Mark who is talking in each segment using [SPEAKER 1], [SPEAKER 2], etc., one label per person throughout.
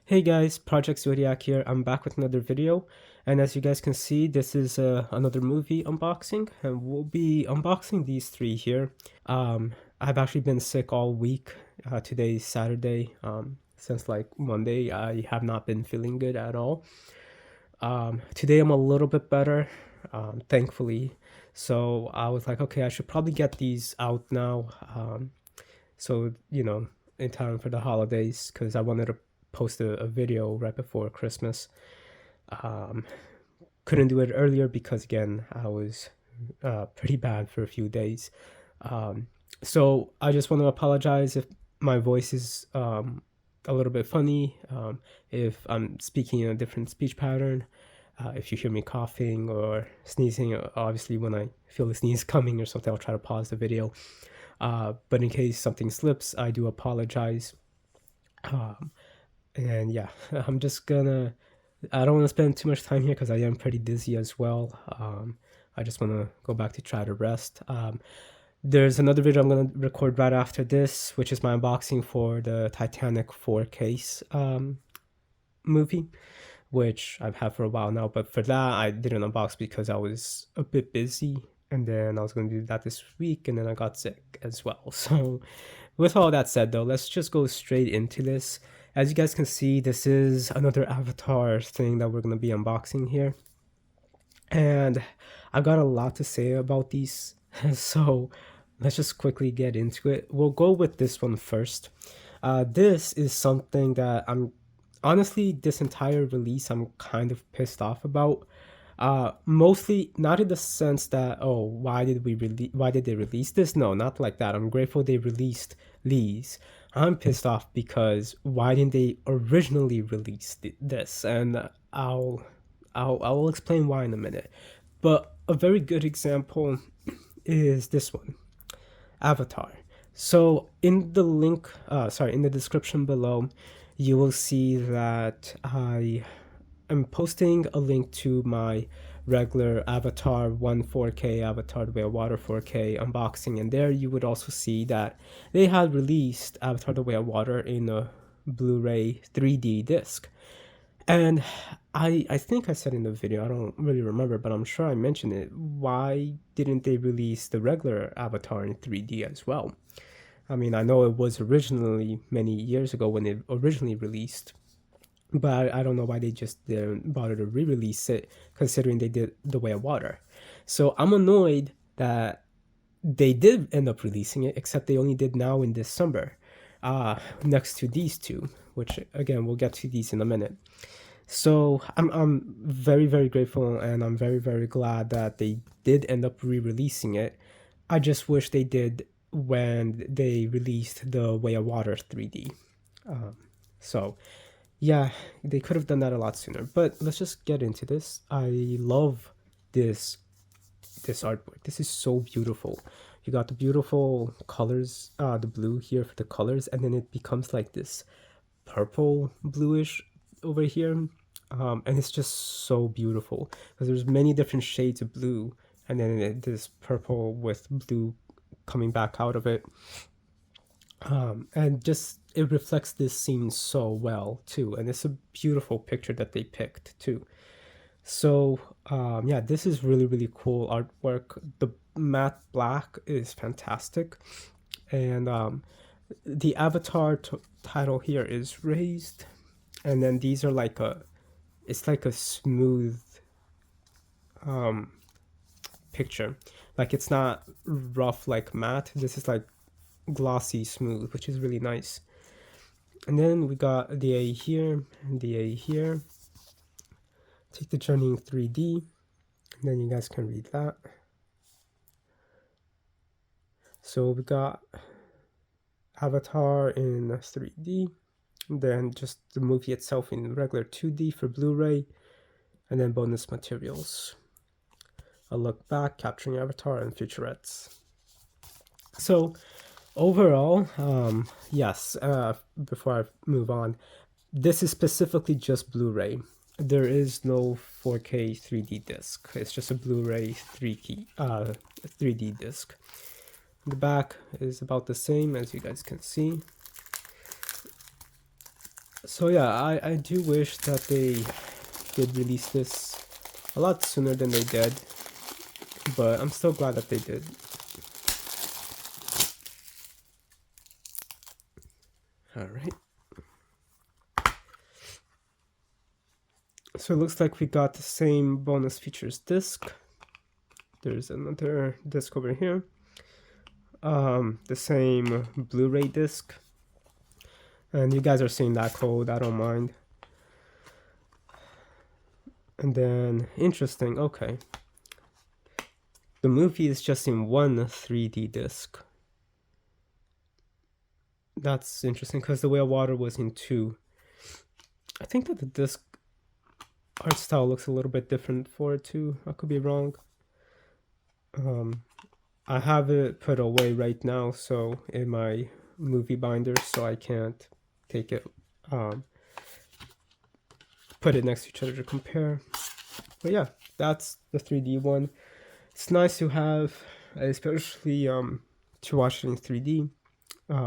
[SPEAKER 1] Hey guys, Project Zodiac here. I'm back with another video, and as you guys can see, this is another movie unboxing, and we'll be unboxing these three here. I've actually been sick all week. Today's Saturday. Since like Monday, I have not been feeling good at all. Today I'm a little bit better, thankfully. So I was like, okay, I should probably get these out now. So in time for the holidays, because I wanted to post a video right before Christmas. um, couldn't do it earlier because again I was pretty bad for a few days. um, so I just want to apologize if my voice is a little bit funny, if I'm speaking in a different speech pattern, if you hear me coughing or sneezing. Obviously when I feel the sneeze coming or something, I'll try to pause the video. But in case something slips, I do apologize. Um, and yeah, I'm just gonna. I don't want to spend too much time here because I am pretty dizzy as well. I just want to go back to try to rest. There's another video I'm gonna record right after this, which is my unboxing for the Titanic 4K movie, which I've had for a while now. But for that, I didn't unbox because I was a bit busy, and then I was going to do that this week, and then I got sick as well. So, with all that said, though, let's just go straight into this. As you guys can see, this is another Avatar thing that we're going to be unboxing here, and I've got a lot to say about these. So, let's just quickly get into it. We'll go with this one first. This is something that I'm honestly, this entire release I'm kind of pissed off about. Mostly not in the sense that, oh, why did they release this? No, not like that. I'm grateful they released these. I'm pissed off because why didn't they originally release this? And I'll explain why in a minute. But a very good example is this one, Avatar. So in the link, in the description below, you will see that I am posting a link to my regular Avatar 1 4K, Avatar The Way of Water 4K unboxing, and there you would also see that they had released Avatar The Way of Water in a Blu-ray 3D disc. And I think I said in the video, I don't really remember, but I'm sure I mentioned it. Why didn't they release the regular Avatar in 3D as well? I mean, I know it was originally many years ago when it originally released, but I don't know why they just didn't bother to re-release it, considering they did The Way of Water. So I'm annoyed that they did end up releasing it, except they only did now in December, next to these two, which again we'll get to these in a minute. So I'm very very grateful, and I'm very very glad that they did end up re-releasing it. I just wish they did when they released the Way of Water 3D. So yeah, they could have done that a lot sooner. But let's just get into this. I love this artwork. This is so beautiful. You got the beautiful colors, the blue here for the colors, and then it becomes like this purple bluish over here. And it's just so beautiful because there's many different shades of blue, and then this purple with blue coming back out of it. And just it reflects this scene so well too, and it's a beautiful picture that they picked too. So yeah, this is really really cool artwork. The matte black is fantastic, and the avatar title here is raised, and then these are like it's like a smooth picture, like it's not rough like matte. This is like glossy smooth, which is really nice. And then we got the A here and the A here. Take the journey in 3D, and then you guys can read that. So we got Avatar in 3D, then just the movie itself in regular 2D for Blu-ray, and then bonus materials. A look back, capturing Avatar and featurettes. So overall, yes, before I move on, this is specifically just Blu-ray. There is no 4K 3D disc. It's just a Blu-ray 3D disc. The back is about the same, as you guys can see. So yeah, I do wish that they did release this a lot sooner than they did, but I'm still glad that they did. All right. So it looks like we got the same bonus features disc. There's another disc over here. The same Blu-ray disc. And you guys are seeing that code, I don't mind. And then, interesting, okay. The movie is just in one 3D disc. That's interesting, because the way of water was in two. I think that the disc art style looks a little bit different for it too. I could be wrong. I have it put away right now, so in my movie binder, so I can't take it, put it next to each other to compare. But yeah, that's the 3D one. It's nice to have, especially to watch it in 3D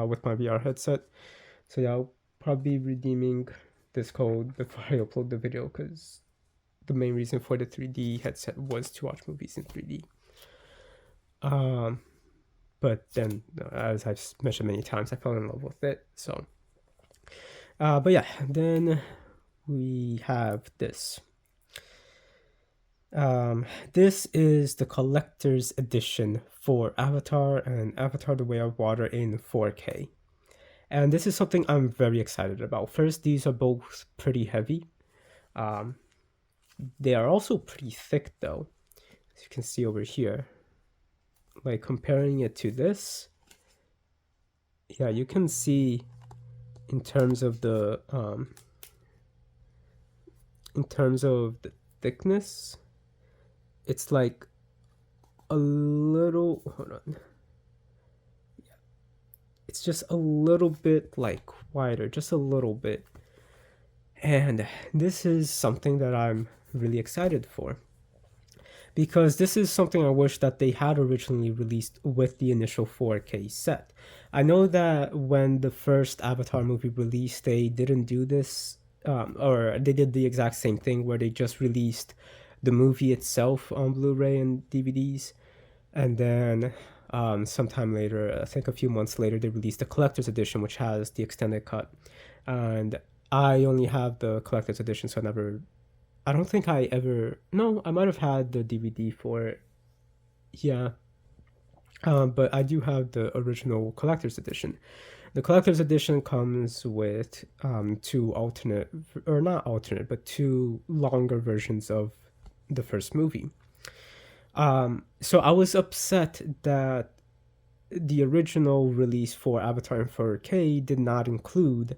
[SPEAKER 1] with my VR headset. So yeah, I'll probably be redeeming this code before I upload the video, because the main reason for the 3D headset was to watch movies in 3D. But then, as I've mentioned many times, I fell in love with it. So, but yeah, then we have this. This is the collector's edition for Avatar and Avatar: The Way of Water in 4K. And this is something I'm very excited about. First, these are both pretty heavy. They are also pretty thick though, as you can see over here. Like comparing it to this, yeah, you can see in terms of the thickness, it's like a little, hold on, yeah, it's just a little bit like wider, just a little bit. And this is something that I'm really excited for, because this is something I wish that they had originally released with the initial 4K set. I know that when the first Avatar movie released, they didn't do this, or they did the exact same thing where they just released the movie itself on Blu-ray and DVDs, and then sometime later, I think a few months later, they released the collector's edition, which has the extended cut. And I only have the collector's edition, so I don't think I ever, no, I might have had the DVD for it, yeah. But I do have the original collector's edition. The collector's edition comes with two alternate, or not alternate, but two longer versions of the first movie. So I was upset that the original release for Avatar in 4K did not include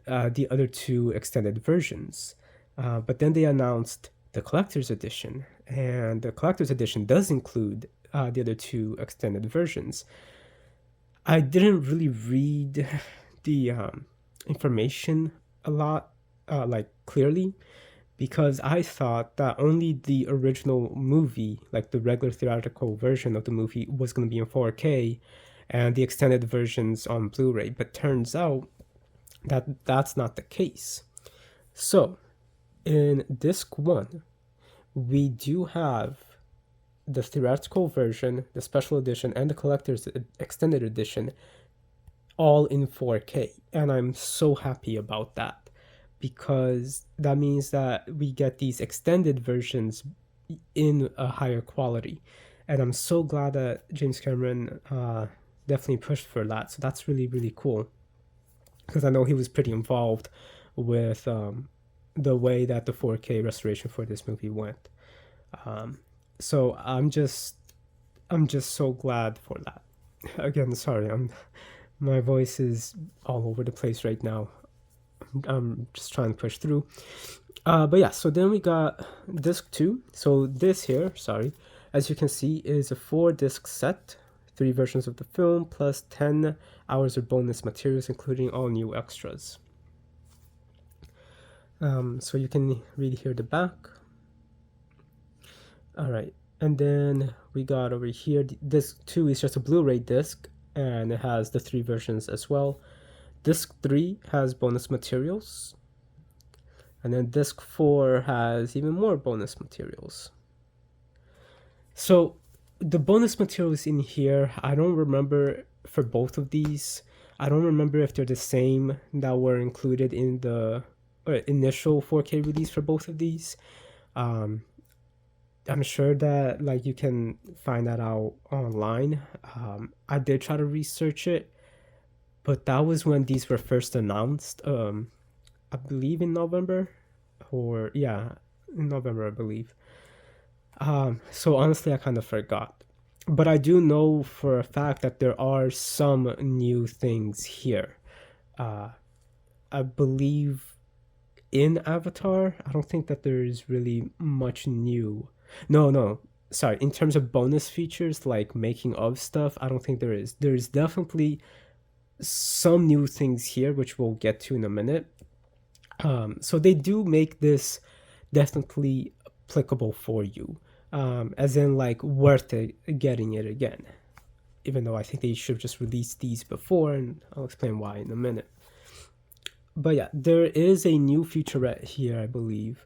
[SPEAKER 1] the other two extended versions. But then they announced the collector's edition, and the collector's edition does include the other two extended versions. I didn't really read the information a lot, like clearly, because I thought that only the original movie, like the regular theatrical version of the movie, was going to be in 4K, and the extended versions on Blu-ray. But turns out that that's not the case. So in disc 1, we do have the theatrical version, the special edition, and the collector's extended edition all in 4K. And I'm so happy about that, because that means that we get these extended versions in a higher quality. And I'm so glad that James Cameron definitely pushed for that. So that's really, really cool, because I know he was pretty involved with the way that the 4K restoration for this movie went. So I'm just so glad for that. Again, sorry, my voice is all over the place right now. I'm just trying to push through. But yeah, so then we got disc 2. So this here, sorry, as you can see, is a 4-disc set, 3 versions of the film, plus 10 hours of bonus materials, including all new extras. So you can read here the back. All right, and then we got over here, disc 2 is just a Blu-ray disc, and it has the 3 versions as well. Disc 3 has bonus materials, And then disc 4 has even more bonus materials. So the bonus materials in here, I don't remember for both of these. I don't remember if they're the same that were included in the initial 4K release for both of these. Um, I'm sure that like you can find that out online. I did try to research it, but that was when these were first announced. I believe in November, or yeah, in November, I believe. So honestly, I kind of forgot. But I do know for a fact that there are some new things here. Uh, I believe in Avatar, I don't think that there is really much new. No, no, sorry. In terms of bonus features like making of stuff, I don't think there is. There's definitely some new things here, which we'll get to in a minute. So they do make this definitely applicable for you, as in like worth it getting it again. Even though I think they should have just released these before, and I'll explain why in a minute. But yeah, there is a new featurette here, I believe,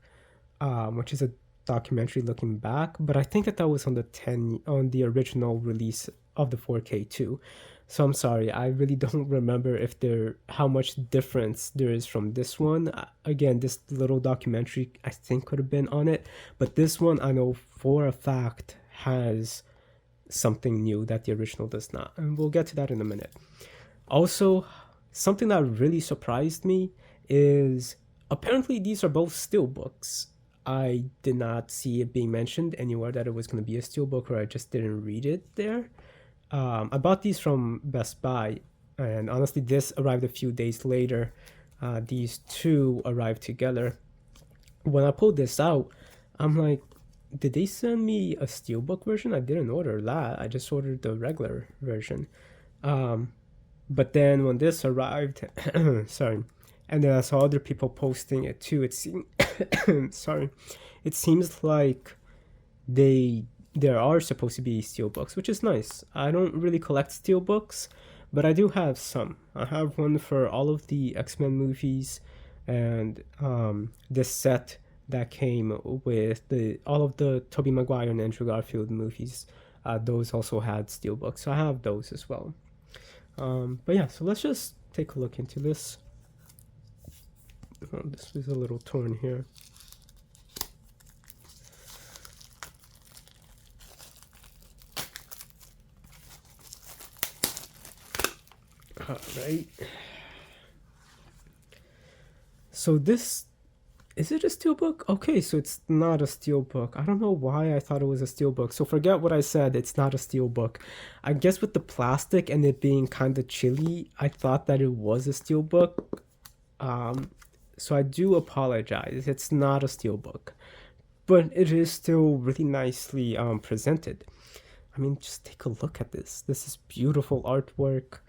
[SPEAKER 1] which is a documentary looking back. But I think that that was on the original release of the 4K too. So I'm sorry, I really don't remember if there how much difference there is from this one. Again, this little documentary I think could have been on it, but this one I know for a fact has something new that the original does not, and we'll get to that in a minute. Also, something that really surprised me is apparently these are both steelbooks. I did not see it being mentioned anywhere that it was going to be a steelbook, or I just didn't read it there. I bought these from Best Buy, and honestly, this arrived a few days later. These two arrived together. When I pulled this out, I'm like, did they send me a steelbook version? I didn't order that. I just ordered the regular version. Um, but then when this arrived, sorry, and then I saw other people posting it too. It seemed, sorry, it seems like they there are supposed to be steelbooks, which is nice. I don't really collect steelbooks, but I do have some. I have one for all of the X-Men movies, and this set that came with the all of the Tobey Maguire and Andrew Garfield movies. Those also had steelbooks, so I have those as well. But yeah, so let's just take a look into this. Oh, this is a little torn here. All right. So this is it a steelbook? Okay, so it's not a steelbook. I don't know why I thought it was a steelbook. So forget what I said. It's not a steelbook. I guess with the plastic and it being kind of chilly, I thought that it was a steelbook. So I do apologize. It's not a steelbook, but it is still really nicely presented. I mean, just take a look at this. This is beautiful artwork.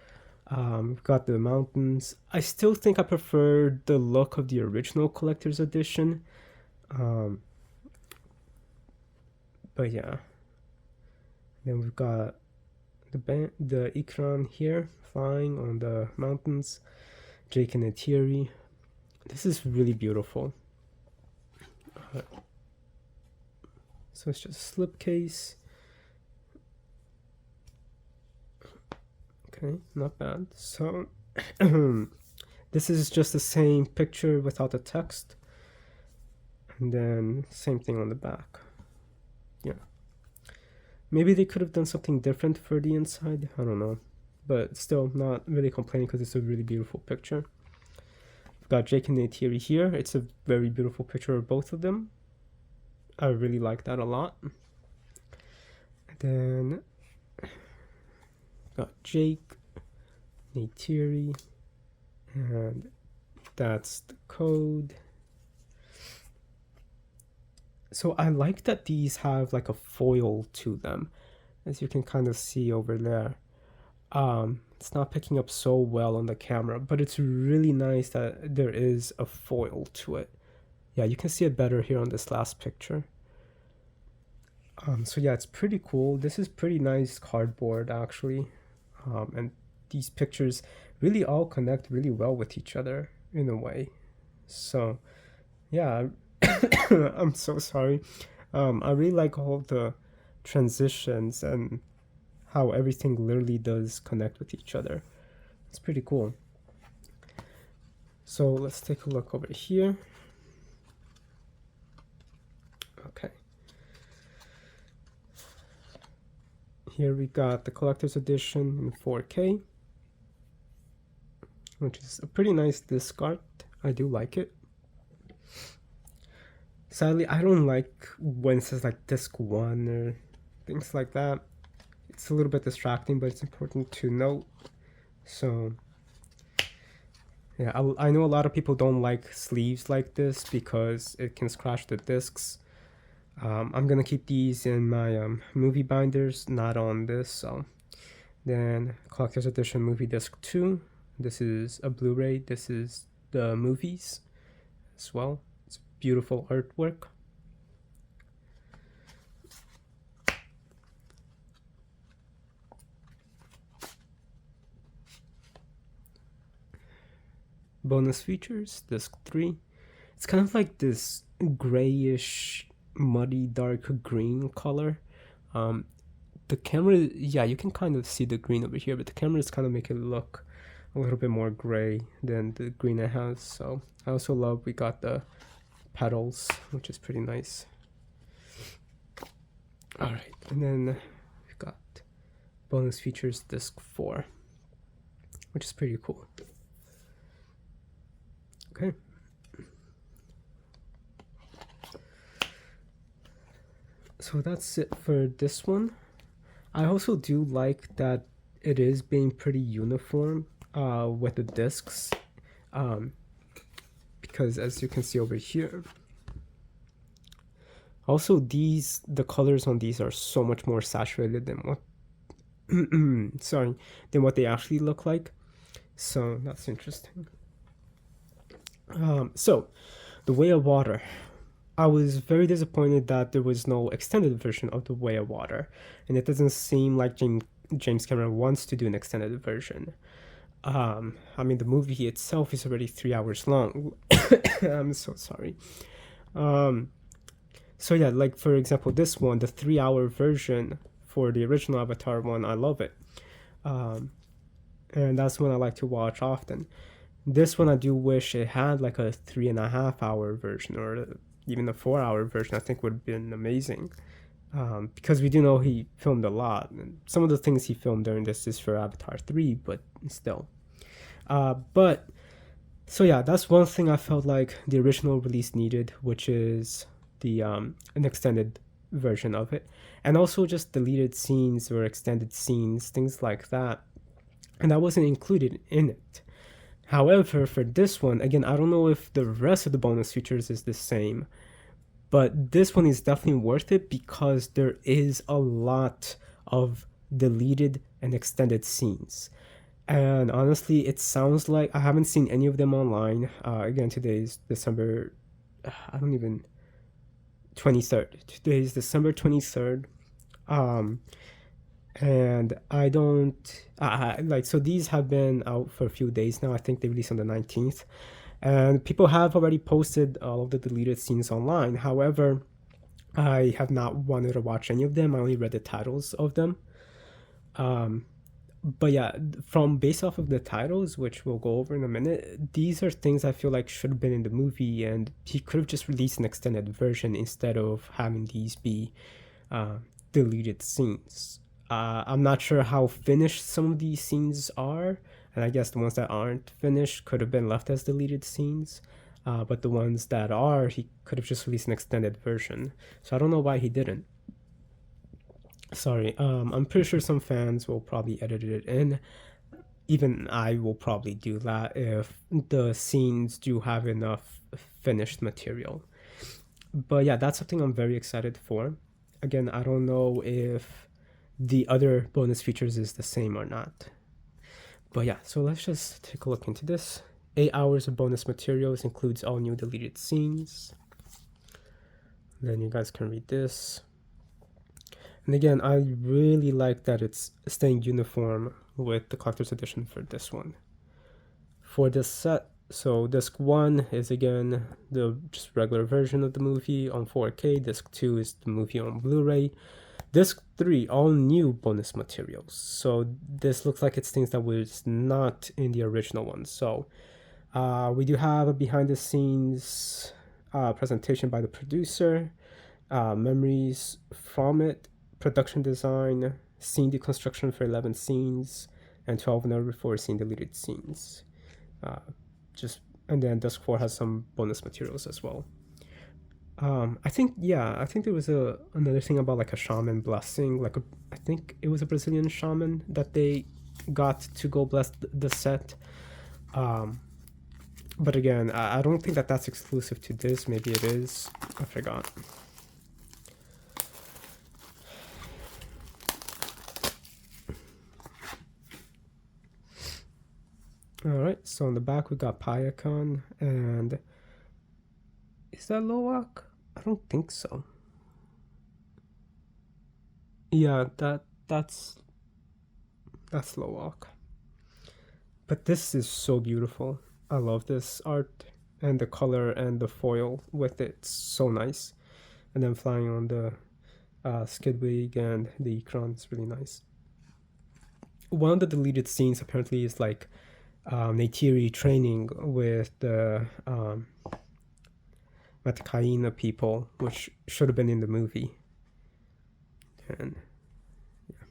[SPEAKER 1] We've got the mountains. I still think I prefer the look of the original collector's edition. Um, but yeah. Then we've got the Ikran here, flying on the mountains. Jake and Etiri. This is really beautiful. So it's just a slipcase. Okay, not bad. So this is just the same picture without the text, and then same thing on the back. Yeah, maybe they could have done something different for the inside. I don't know, but still not really complaining because it's a really beautiful picture. We've got Jake and Neytiri here. It's a very beautiful picture of both of them. I really like that a lot. And then got Jake, Neytiri, and that's the code. So I like that these have like a foil to them, as you can kind of see over there. It's not picking up so well on the camera, but it's really nice that there is a foil to it. Yeah, you can see it better here on this last picture. So yeah, it's pretty cool. This is pretty nice cardboard actually. And these pictures really all connect really well with each other in a way. So Yeah, I'm so sorry. I really like all the transitions and how everything literally does connect with each other. It's pretty cool. So let's take a look over here. Okay. Here we got the collector's edition in 4K, which is a pretty nice disc art. I do like it. Sadly, I don't like when it says like disc 1 or things like that. It's a little bit distracting, but it's important to note. So yeah, I know a lot of people don't like sleeves like this because it can scratch the discs. I'm gonna keep these in my movie binders, not on this. So then collector's edition movie disc 2. This is a Blu-ray. This is the movies as well. It's beautiful artwork. Bonus features, disc 3. It's kind of like this grayish, muddy, dark green color. The camera, yeah, you can kind of see the green over here, but the camera is kind of making it look a little bit more gray than the green it has. So I also love we got the pedals, which is pretty nice. All right, and then we've got bonus features disc 4, which is pretty cool. Okay. So that's it for this one. I also do like that it is being pretty uniform with the discs, because as you can see over here, also the colors on these are so much more saturated than what than what they actually look like. So that's interesting. So the Way of Water. I was very disappointed that there was no extended version of The Way of Water, and it doesn't seem like James Cameron wants to do an extended version. I mean, the movie itself is already 3 hours long. I'm so sorry. So yeah, like for example, this one, the 3 hour version for the original Avatar one, I love it. And that's one I like to watch often. This one, I do wish it had like a 3.5 hour version or even a 4 hour version. I think would have been amazing. Because we do know he filmed a lot. And some of the things he filmed during this is for Avatar 3, but still. But so yeah, that's one thing I felt like the original release needed, which is the an extended version of it, and also just deleted scenes or extended scenes, things like that, and that wasn't included in it. However, for this one, again, I don't know if the rest of the bonus features is the same, but this one is definitely worth it because there is a lot of deleted and extended scenes. And honestly, it sounds like I haven't seen any of them online. Again, today is December, I don't even, 23rd. Today is December 23rd. And I don't like, so these have been out for a few days now. I think they released on the 19th, and people have already posted all of the deleted scenes online. However, I have not wanted to watch any of them. I only read the titles of them. But yeah, from based off of the titles, which we'll go over in a minute, these are things I feel like should have been in the movie, and he could have just released an extended version instead of having these be deleted scenes. I'm not sure how finished some of these scenes are, and I guess the ones that aren't finished could have been left as deleted scenes. But the ones that are, he could have just released an extended version. So I don't know why he didn't. Sorry, I'm pretty sure some fans will probably edit it in. Even I will probably do that if the scenes do have enough finished material. But yeah, that's something I'm very excited for. Again, I don't know if the other bonus features is the same or not. But yeah, so let's just take a look into this. 8 hours of bonus materials includes all new deleted scenes. Then you guys can read this. And again, I really like that it's staying uniform with the collector's edition for this one. For this set, So disc 1 is again the just regular version of the movie on 4K. Disc 2 is the movie on Blu-ray. Disc 3, all new bonus materials. So this looks like it's things that was not in the original one. So we do have a behind the scenes presentation by the producer, memories from it, production design, scene deconstruction for 11 scenes, and 12 number for scene deleted scenes. And then disc 4 has some bonus materials as well. I think there was another thing about like a shaman blessing, I think it was a Brazilian shaman that they got to go bless the set. But again, I don't think that that's exclusive to this. Maybe it is. I forgot. All right. So on the back we got Payakon, and is that Loak? I don't think so. Yeah, that's Loak. But this is so beautiful. I love this art, and the color and the foil with it. It's so nice. And then flying on the Skidwig and the Ikran is really nice. One of the deleted scenes apparently is like Neytiri training with the Matakaina people, which should have been in the movie. And yeah.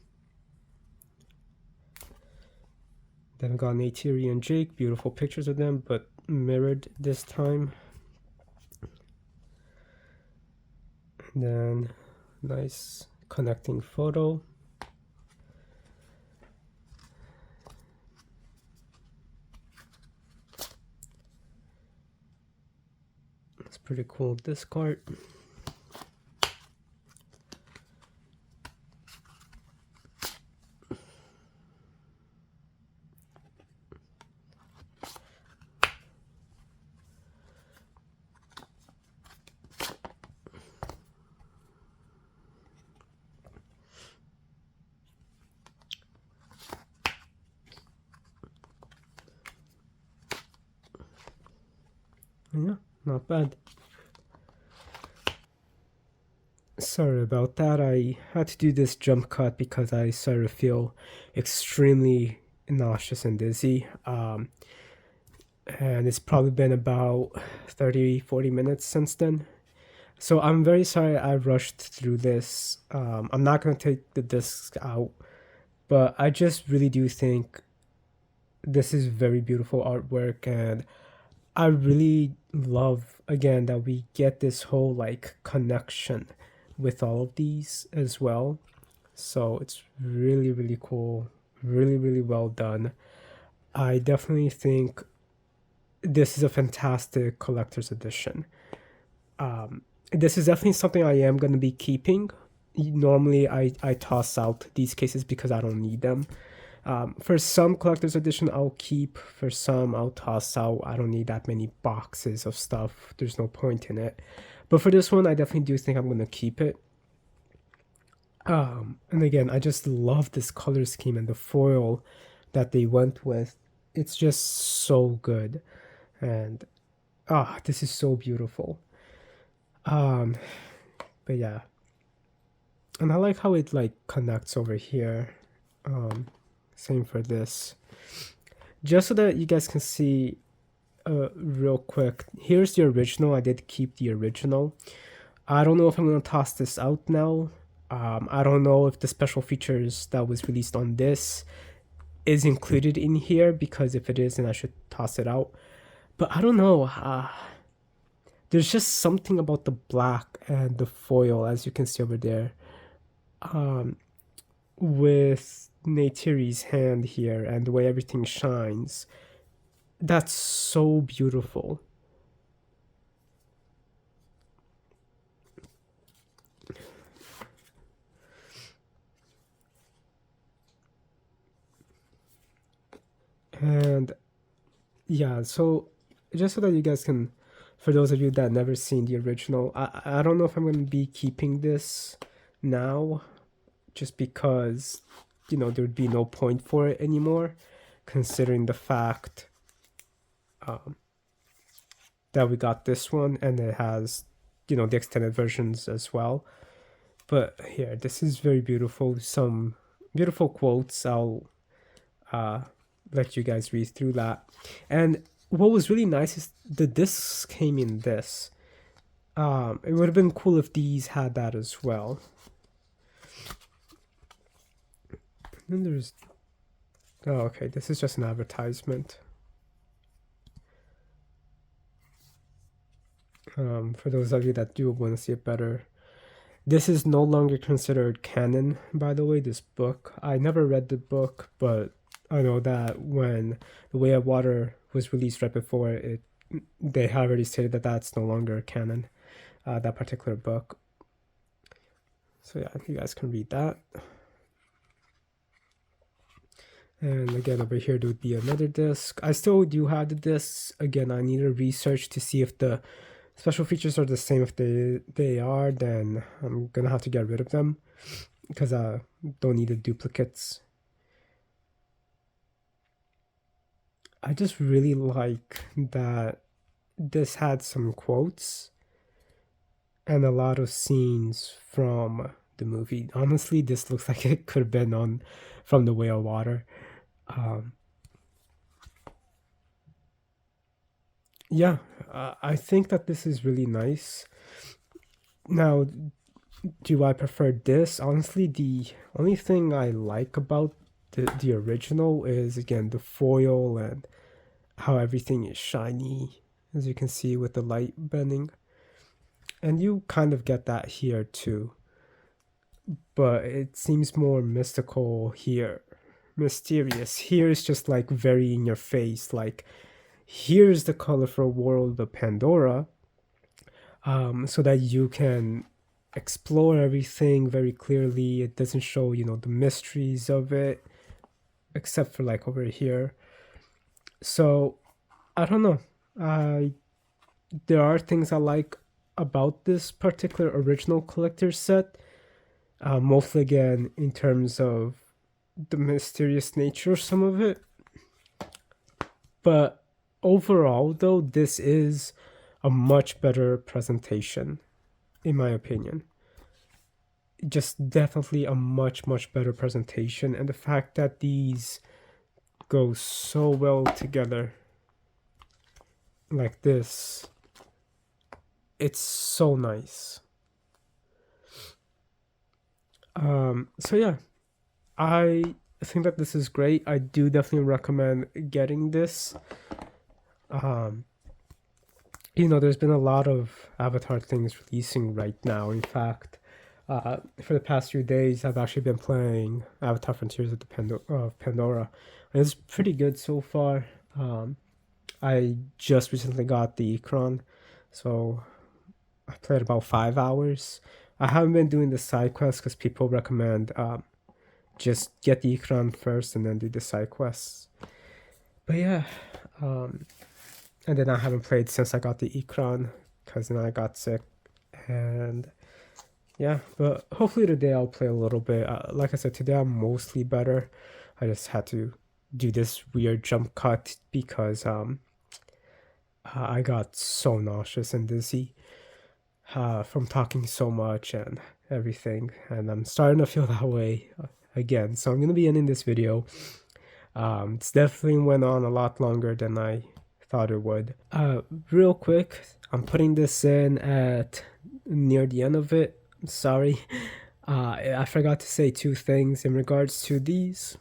[SPEAKER 1] Then we got Neytiri and Jake, beautiful pictures of them, but mirrored this time. And then nice connecting photo. It's pretty cool disc art. Yeah, not bad. Sorry about that. I had to do this jump cut because I started to feel extremely nauseous and dizzy. And it's probably been about 30-40 minutes since then. So I'm very sorry I rushed through this. I'm not going to take the discs out, but I just really do think this is very beautiful artwork, and I really love again that we get this whole like connection with all of these as well. So it's really, really cool, really, really well done. I definitely think this is a fantastic collector's edition. This is definitely something I am going to be keeping. Normally I toss out these cases because I don't need them. For some collector's edition I'll keep, for some I'll toss out. I don't need that many boxes of stuff, there's no point in it. But for this one I definitely do think I'm going to keep it. And again, I just love this color scheme and the foil that they went with. It's just so good. And this is so beautiful. But yeah. And I like how it like connects over here. Same for this. Just so that you guys can see real quick, here's the original. I did keep the original. I don't know if I'm gonna toss this out now. I don't know if the special features that was released on this is included in here, because if it is, then I should toss it out. But I don't know. There's just something about the black and the foil, as you can see over there, with Neytiri's hand here and the way everything shines. That's so beautiful. And yeah, so just so that you guys can, for those of you that never seen the original, I don't know if I'm going to be keeping this now, just because, you know, there would be no point for it anymore, considering the fact that we got this one, and it has, you know, the extended versions as well. But here, this is very beautiful. Some beautiful quotes. I'll let you guys read through that. And what was really nice is the discs came in this. It would have been cool if these had that as well. And then there's, oh, okay, this is just an advertisement. For those of you that do want to see it better, this is no longer considered canon, by the way, this book. I never read the book, but I know that when The Way of Water was released right before it, they have already stated that that's no longer canon, that particular book. So yeah, you guys can read that. And again, over here there would be another disc. I still do have the discs. Again, I need to research to see if the special features are the same. If they are, then I'm gonna have to get rid of them because I don't need the duplicates. I just really like that this had some quotes and a lot of scenes from the movie. Honestly, this looks like it could have been on from The Way of Water. Yeah, I think that this is really nice. Now, do I prefer this? Honestly, the only thing I like about the original is, again, the foil and how everything is shiny, as you can see with the light bending. And you kind of get that here too. But it seems more mystical here. Mysterious. Here is just like very in your face. Like, here's the colorful world of Pandora, so that you can explore everything very clearly. It doesn't show, you know, the mysteries of it, except for like over here. So I don't know. There are things I like about this particular original collector's set. Mostly again in terms of the mysterious nature of some of it. But overall, though, this is a much better presentation, in my opinion. Just definitely a much, much better presentation. And the fact that these go so well together, like this, it's so nice. So yeah, I think that this is great. I do definitely recommend getting this. You know, there's been a lot of Avatar things releasing right now. In fact, for the past few days, I've actually been playing Avatar Frontiers of Pandora. And it's pretty good so far. I just recently got the Ikron, so I played about 5 hours. I haven't been doing the side quests because people recommend just get the Ikran first and then do the side quests. But yeah, and then I haven't played since I got the Ikran because then I got sick. And yeah, but hopefully today I'll play a little bit. Like I said, today I'm mostly better. I just had to do this weird jump cut because I got so nauseous and dizzy from talking so much and everything, and I'm starting to feel that way again. So I'm gonna be ending this video. It's definitely went on a lot longer than I thought it would. Real quick, I'm putting this in at near the end of it. Sorry, I forgot to say 2 things in regards to these.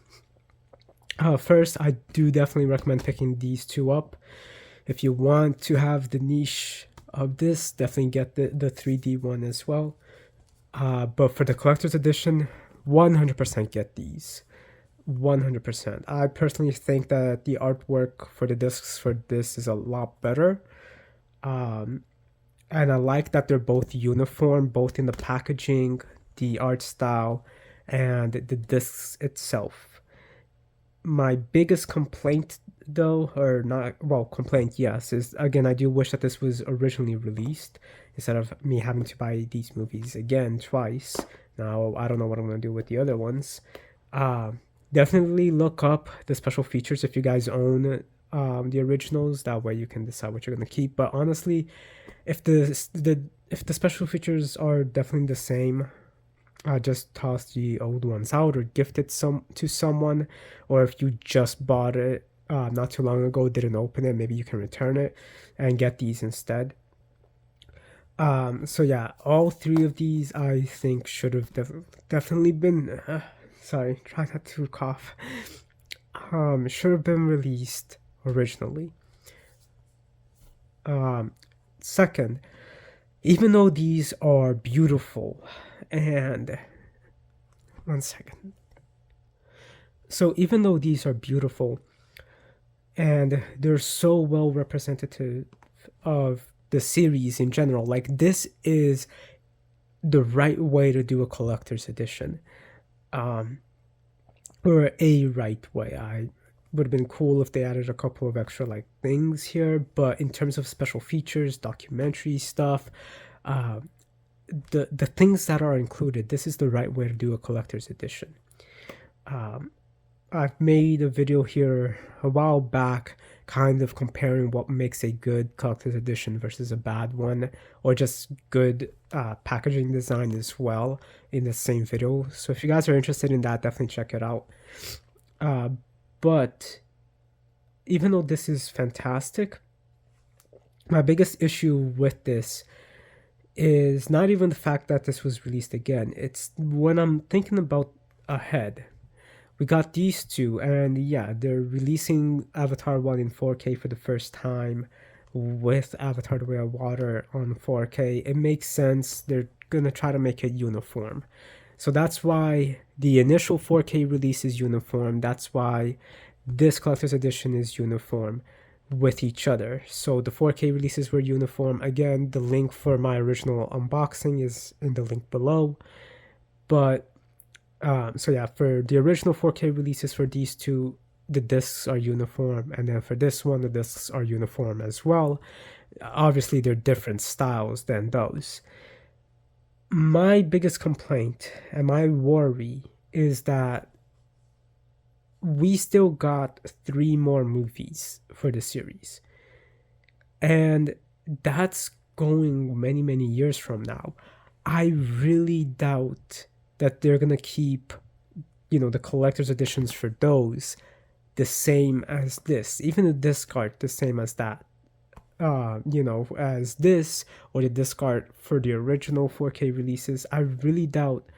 [SPEAKER 1] First, I do definitely recommend picking these 2 up. If you want to have the niche of this, definitely get the 3D one as well. But for the collector's edition, 100% get these. 100%. I personally think that the artwork for the discs for this is a lot better. And I like that they're both uniform, both in the packaging, the art style, and the discs itself. My biggest complaint, though, or not, well, complaint, yes, is, again, I do wish that this was originally released instead of me having to buy these movies again twice. Now, I don't know what I'm going to do with the other ones. Definitely look up the special features if you guys own the originals. That way you can decide what you're gonna keep. But honestly, if the special features are definitely the same, just toss the old ones out or gift it to someone. Or if you just bought it not too long ago, didn't open it, maybe you can return it and get these instead. So yeah, all three of these I think should have definitely been. Sorry, try not to cough. Should have been released originally. Second, even though these are beautiful, and one second. So even though these are beautiful and they're so well representative of the series in general, like this is the right way to do a collector's edition, or a right way. I would have been cool if they added a couple of extra like things here, but in terms of special features, documentary stuff, the things that are included, this is the right way to do a collector's edition. I've made a video here a while back kind of comparing what makes a good collector's edition versus a bad one, or just good packaging design as well, in the same video. So if you guys are interested in that, definitely check it out. But even though this is fantastic, my biggest issue with this is not even the fact that this was released again. It's when I'm thinking about ahead. We got these two, and yeah, they're releasing Avatar 1 in 4K for the first time with Avatar The Way of Water on 4K. It makes sense. They're gonna try to make it uniform. So that's why the initial 4K release is uniform. That's why this collector's edition is uniform with each other. So the 4K releases were uniform. Again, the link for my original unboxing is in the link below. But so yeah, for the original 4K releases for these two, the discs are uniform, and then for this one, the discs are uniform as well. Obviously, they're different styles than those. My biggest complaint and my worry is that we still got 3 more movies for the series, and that's going many, many years from now. I really doubt that they're gonna keep, the collector's editions for those the same as this, even the disc art the same as that, as this, or the disc art for the original 4K releases. I really doubt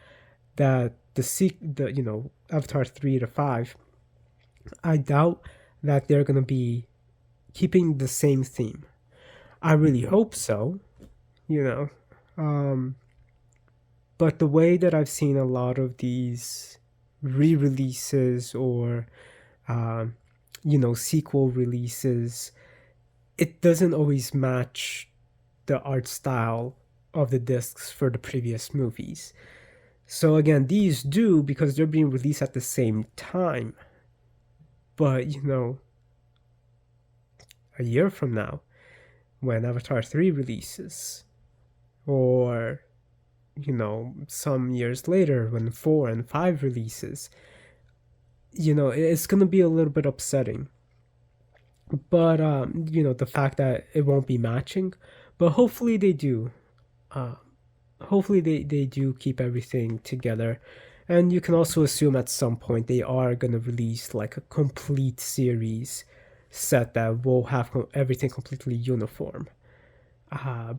[SPEAKER 1] that the Avatar 3 to 5, I doubt that they're gonna be keeping the same theme. I really hope so, but the way that I've seen a lot of these re-releases or, sequel releases, it doesn't always match the art style of the discs for the previous movies. So again, these do because they're being released at the same time. But, a year from now, when Avatar 3 releases, or some years later when 4 and 5 releases, it's going to be a little bit upsetting. But the fact that it won't be matching, but hopefully they do. Hopefully they do keep everything together. And you can also assume at some point they are going to release like a complete series set that will have everything completely uniform.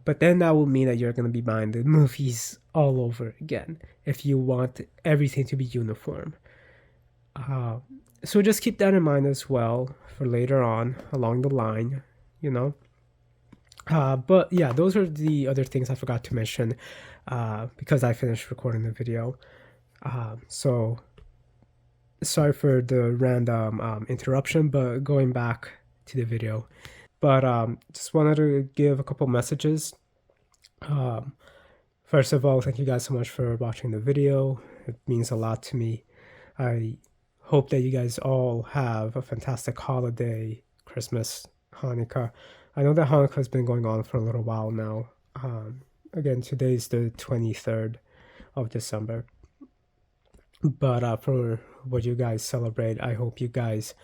[SPEAKER 1] But then that will mean that you're going to be buying the movies all over again if you want everything to be uniform. So just keep that in mind as well for later on along the line, But yeah, those are the other things I forgot to mention because I finished recording the video. So sorry for the random interruption, but going back to the video. But just wanted to give a couple messages. First of all, thank you guys so much for watching the video. It means a lot to me. I hope that you guys all have a fantastic holiday, Christmas, Hanukkah. I know that Hanukkah has been going on for a little while now. Again, today's the 23rd of December. But for what you guys celebrate, I hope you guys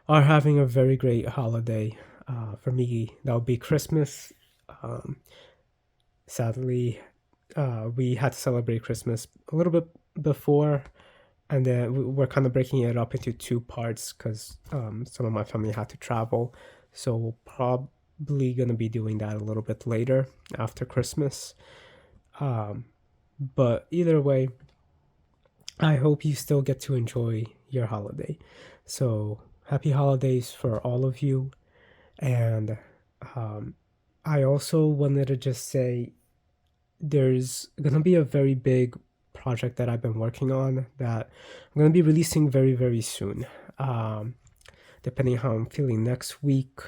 [SPEAKER 1] are having a very great holiday. For me, that would be Christmas. Um, Sadly, we had to celebrate Christmas a little bit before, and then we're kind of breaking it up into two parts because some of my family had to travel. So we're probably going to be doing that a little bit later after Christmas. Um, but either way, I hope you still get to enjoy your holiday. So happy holidays for all of you. And um, I also wanted to just say there's going to be a very big project that I've been working on that I'm going to be releasing very, very soon. Um, Depending how I'm feeling next week,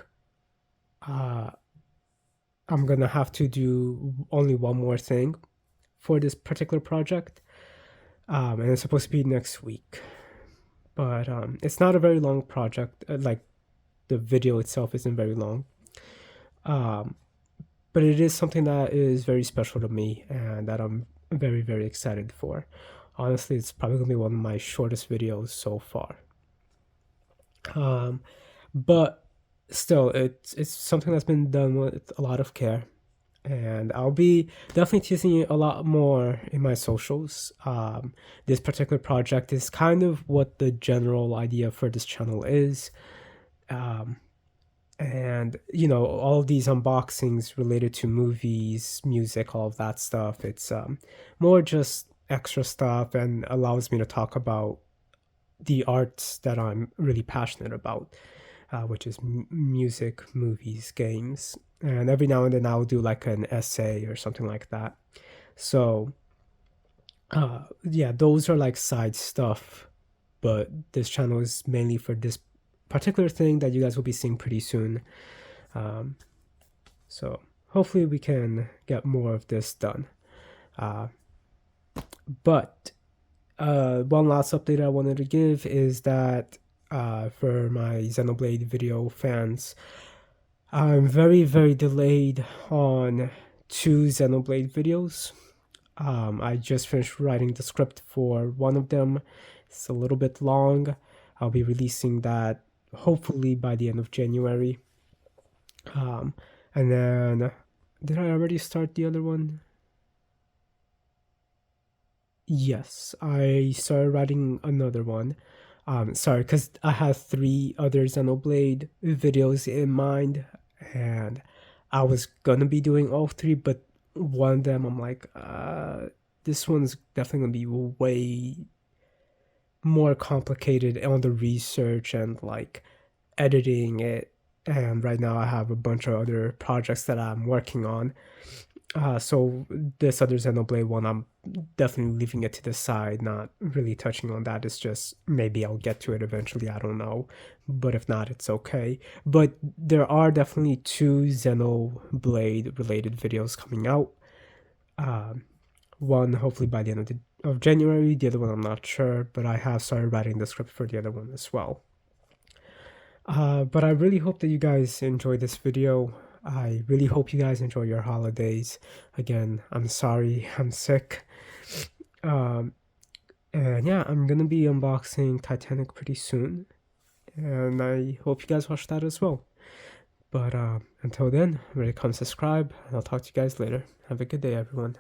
[SPEAKER 1] uh, I'm going to have to do only one more thing for this particular project. And it's supposed to be next week. But it's not a very long project. Like the video itself isn't very long. Um, but it is something that is very special to me and that I'm very, very excited for. Honestly, it's probably gonna be one of my shortest videos so far. But still, it's something that's been done with a lot of care, and I'll be definitely teasing it a lot more in my socials. This particular project is kind of what the general idea for this channel is. Um, and all of these unboxings related to movies, music, all of that stuff, it's more just extra stuff and allows me to talk about the arts that I'm really passionate about, which is music, movies, games, and every now and then I'll do like an essay or something like that. So yeah, those are like side stuff, but this channel is mainly for this particular thing that you guys will be seeing pretty soon. So hopefully we can get more of this done. But one last update I wanted to give is that for my Xenoblade video fans, I'm very, very delayed on 2 Xenoblade videos. I just finished writing the script for one of them. It's a little bit long. I'll be releasing that hopefully by the end of January. And then, did I already start the other one? Yes, I started writing another one. Sorry, because I have 3 other Xenoblade videos in mind, and I was gonna be doing all 3, but one of them I'm like, this one's definitely gonna be way more complicated on the research and like editing it. And right now I have a bunch of other projects that I'm working on. So this other Xenoblade one, I'm definitely leaving it to the side, not really touching on that. It's just maybe I'll get to it eventually, I don't know. But if not, it's okay. But there are definitely 2 Xenoblade related videos coming out. One hopefully by the end of January, the other one I'm not sure, but I have started writing the script for the other one as well. But I really hope that you guys enjoyed this video. I really hope you guys enjoy your holidays. Again, I'm sorry, I'm sick. And yeah, I'm gonna be unboxing Titanic pretty soon. And I hope you guys watch that as well. But until then, remember to come subscribe, and I'll talk to you guys later. Have a good day, everyone.